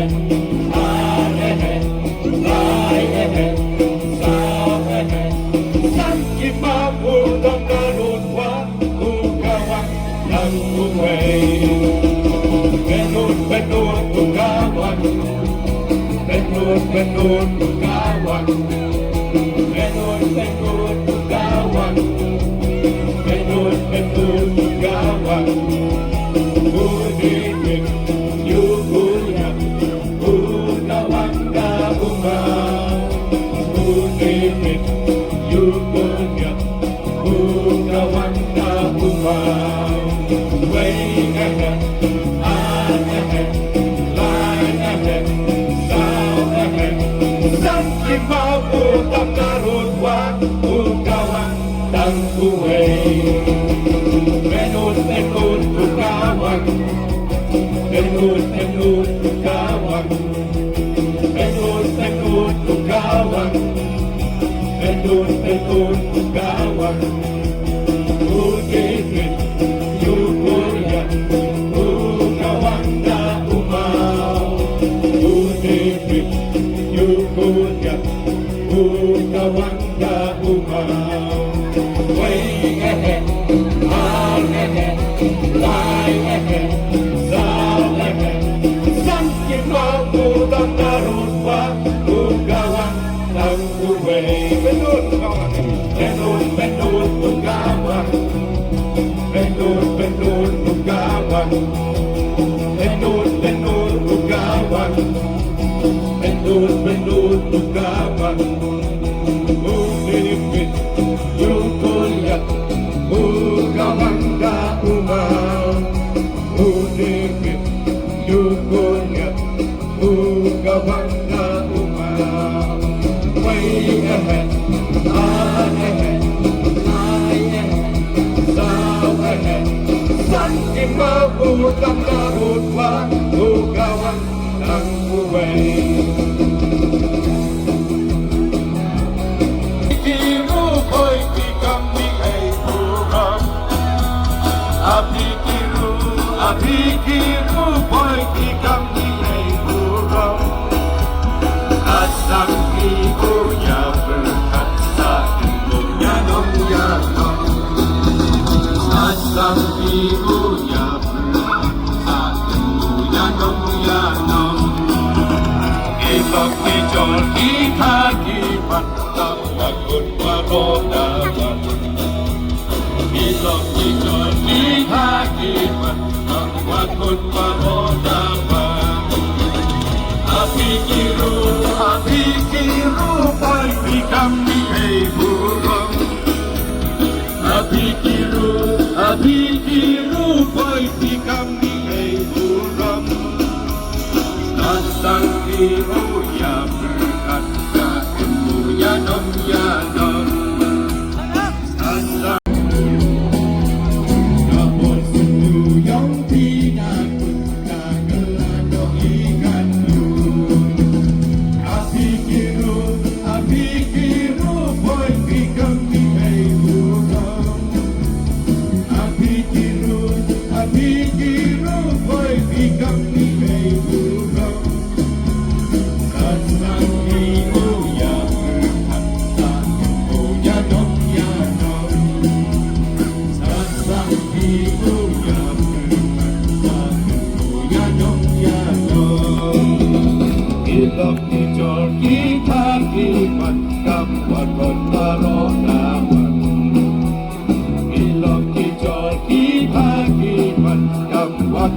ahead, hard ahead, light ahead, sound ahead. Sakit maputang narutwa, ugawan ng buhay. Benut ugawan, benut ugawan, benut ugawan, benut ugawan. Budikit yukunya, ugawan gabungan. Budikit yukunya, ugawan gabungan. Way ahead, on ahead, line ahead, sound ahead. Sakit maputang narutwa, ugawan ng buhay. Benut ugawan, benut ugawan, benut ugawan, benut ugawan. Budikit yukunya, ugawan na umaw. Budikit yukunya, ugawan na umaw. Way ahead, on ahead, line ahead, sound ahead. Sakit maputang narutwa, ugawan ng buhay. Benut ugawan, benut ugawan, benut ugawan, benut ugawan, benut ugawan. Budikit yukunya, ugawan na umaw. Budikit yukunya, ugawan na umaw. Way ahead, on ahead, line ahead, sound ahead. Sakit maputang narutwa, ugawan ng buhay. Pikiru boy di kami burung, asam ibunya berkata ibunya dong ya dong, asam ibunya berkata ibunya dong ya dong. Ilok dijol kita kibat tak takut parodawan. Ilok dijol kita kibat takut parodawan. Apikiru boy di kami burung. Apikiru boy di kami burung. Asal ibunya berkata ibunya dong ya dong. Asal ilok dijol kita kibat kabuat parodawan. Ilok dijol kita kibat kabuat